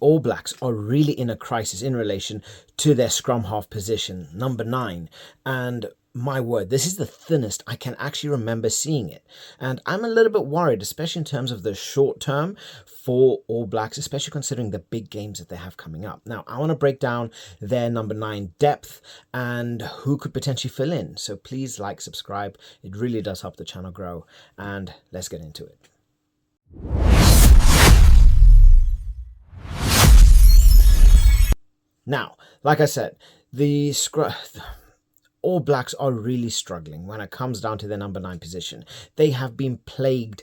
All Blacks are really in a crisis in relation to their scrum half position, number 9. And my word, this is the thinnest I can actually remember seeing it. And I'm a little bit worried, especially in terms of the short term for All Blacks, especially considering the big games that they have coming up. Now, I want to break down their number 9 depth and who could potentially fill in. So please like, subscribe. It really does help the channel grow. And let's get into it. Now, like I said, the All Blacks are really struggling when it comes down to their number 9 position. They have been plagued,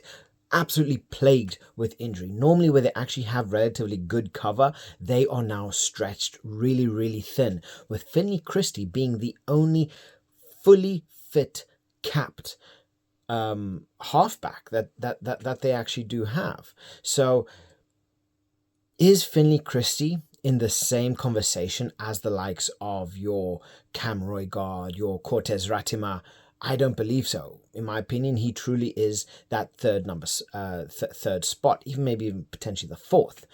absolutely plagued with injury. Normally where they actually have relatively good cover, they are now stretched really, really thin, with Finlay Christie being the only fully fit, capped halfback that they actually do have. So is Finlay Christie in the same conversation as the likes of your Cam Roigard, your Cortez Ratima? I don't believe so. In my opinion, he truly is that third spot, maybe even potentially the 4th.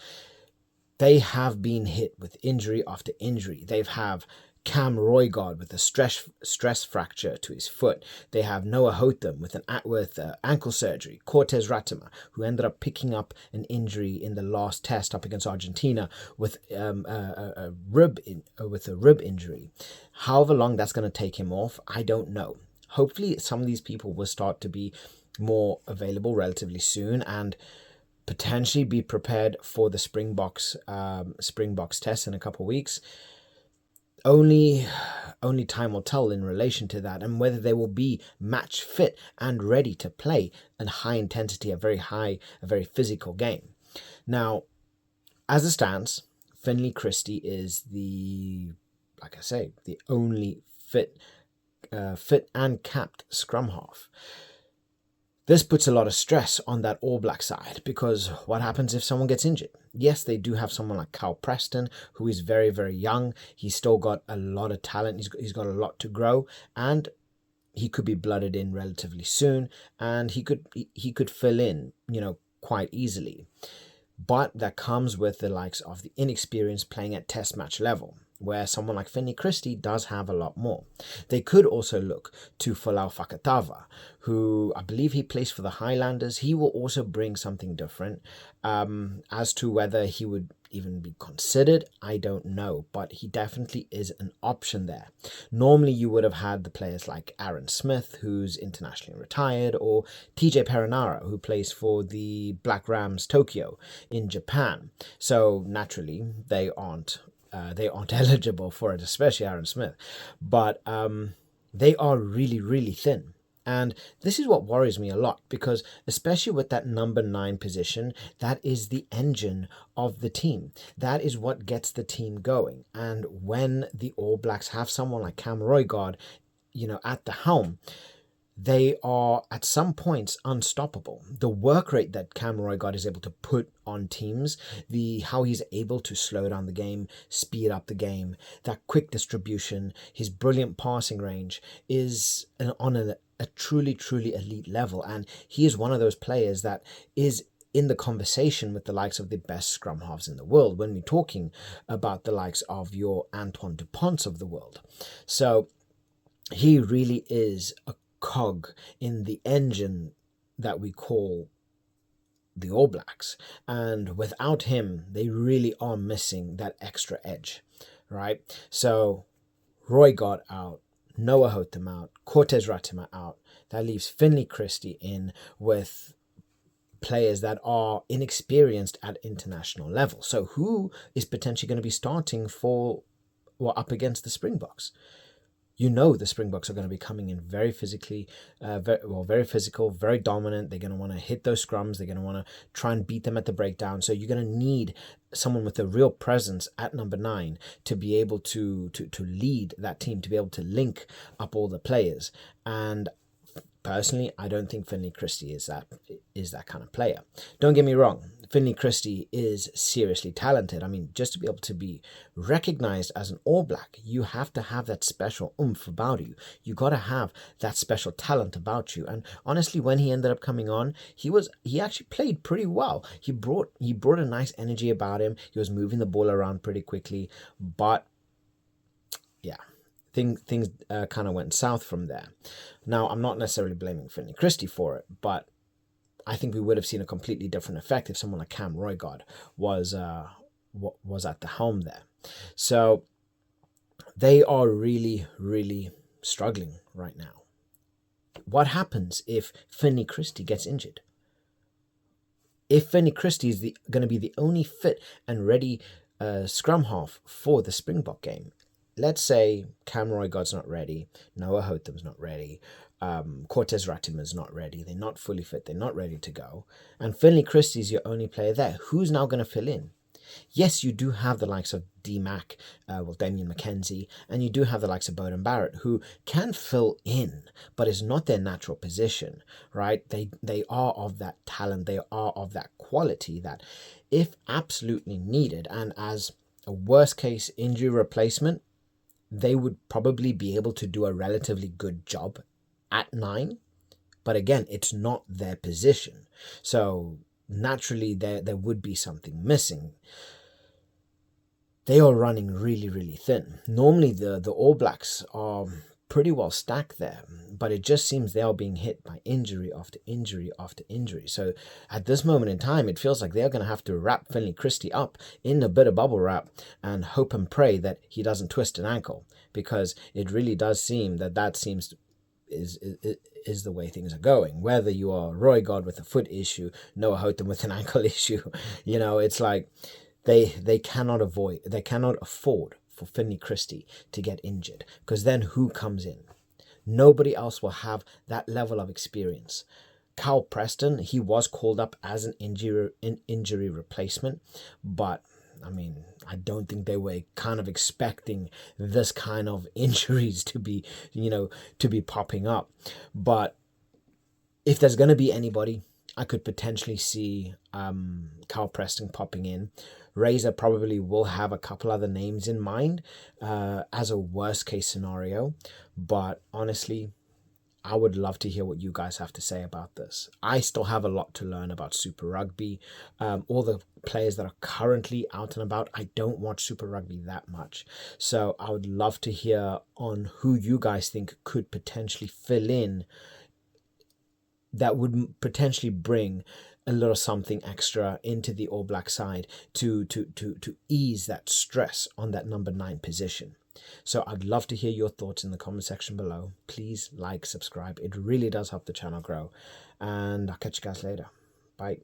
They have been hit with injury after injury. They've have Cam Roigard with a stress fracture to his foot. They have Noah Hotham with ankle surgery. Cortez Ratima, who ended up picking up an injury in the last test up against Argentina with a rib injury. However long that's going to take him off, I don't know. Hopefully, some of these people will start to be more available relatively soon and potentially be prepared for the Springboks test in a couple of weeks. Only time will tell in relation to that, and whether they will be match fit and ready to play a high intensity, a very physical game. Now, as it stands, Finlay Christie is the only fit and capped scrum half. This puts a lot of stress on that All Black side, because what happens if someone gets injured? Yes, they do have someone like Kyle Preston, who is very, very young. He's still got a lot of talent. He's got a lot to grow, and he could be blooded in relatively soon, and he could fill in, quite easily. But that comes with the likes of the inexperience playing at test match level, where someone like Finlay Christie does have a lot more. They could also look to Folau Fakatava, who I believe he plays for the Highlanders. He will also bring something different. As to whether he would even be considered, I don't know, but he definitely is an option there. Normally you would have had the players like Aaron Smith, who's internationally retired, or TJ Perenara, who plays for the Black Rams Tokyo in Japan. So naturally they aren't eligible for it, especially Aaron Smith. But they are really, really thin. And this is what worries me a lot, because especially with that number 9 position, that is the engine of the team. That is what gets the team going. And when the All Blacks have someone like Cam Roigard, at the helm, they are at some points unstoppable. The work rate that Cam Roigard is able to put on teams, how he's able to slow down the game, speed up the game, that quick distribution, his brilliant passing range is on a truly, truly elite level. And he is one of those players that is in the conversation with the likes of the best scrum halves in the world when we're talking about the likes of your Antoine Duponts of the world. So he really is a cog in the engine that we call the All Blacks, and without him they really are missing that extra edge, right? So Roigard out, Noah Hotham out, Cortez Ratima out. That leaves Finlay Christie in with players that are inexperienced at international level. So who is potentially going to be starting up against the Springboks? The Springboks are going to be coming in very physically, very physical, very dominant. They're going to want to hit those scrums. They're going to want to try and beat them at the breakdown. So you're going to need someone with a real presence at number 9 to be able to lead that team, to be able to link up all the players. And personally, I don't think Finlay Christie is that kind of player. Don't get me wrong. Finlay Christie is seriously talented. I mean, just to be able to be recognized as an All Black, you have to have that special oomph about you. You got to have that special talent about you. And honestly, when he ended up coming on, he actually played pretty well. He brought a nice energy about him. He was moving the ball around pretty quickly, but yeah, things kind of went south from there. Now, I'm not necessarily blaming Finlay Christie for it, but I think we would have seen a completely different effect if someone like Cam Roigard was at the helm there. So they are really, really struggling right now. What happens if Finlay Christie gets injured? If Finlay Christie is going to be the only fit and ready scrum half for the Springbok game, let's say Cam Roigard's not ready, Noah Hotham's not ready, Cortez Ratima's not ready, they're not fully fit, they're not ready to go, and Finlay Christie's your only player there, who's now going to fill in? Yes, you do have the likes of D-Mac, Damien McKenzie, and you do have the likes of Bowden Barrett, who can fill in, but is not their natural position, right? They are of that talent, they are of that quality that, if absolutely needed, and as a worst-case injury replacement, they would probably be able to do a relatively good job at 9. But again, it's not their position. So naturally, there would be something missing. They are running really, really thin. Normally, the All Blacks are pretty well stacked there, but it just seems they are being hit by injury after injury after injury. So at this moment in time, it feels like they're going to have to wrap Finlay Christie up in a bit of bubble wrap and hope and pray that he doesn't twist an ankle, because it really does seem that is the way things are going. Whether you are Roigard with a foot issue, Noah Hotham with an ankle issue, it's like they cannot afford for Finlay Christie to get injured, because then who comes in? Nobody else will have that level of experience. Kyle Preston, he was called up as an injury replacement, but I mean, I don't think they were kind of expecting this kind of injuries to be popping up. But if there's going to be anybody, I could potentially see Kyle Preston popping in. Razor probably will have a couple other names in mind as a worst case scenario. But honestly, I would love to hear what you guys have to say about this. I still have a lot to learn about Super Rugby. All the players that are currently out and about, I don't watch Super Rugby that much. So I would love to hear on who you guys think could potentially fill in, that would potentially bring a little something extra into the All Black side to ease that stress on that number 9 position. So I'd love to hear your thoughts in the comment section below. Please like, subscribe. It really does help the channel grow. And I'll catch you guys later. Bye.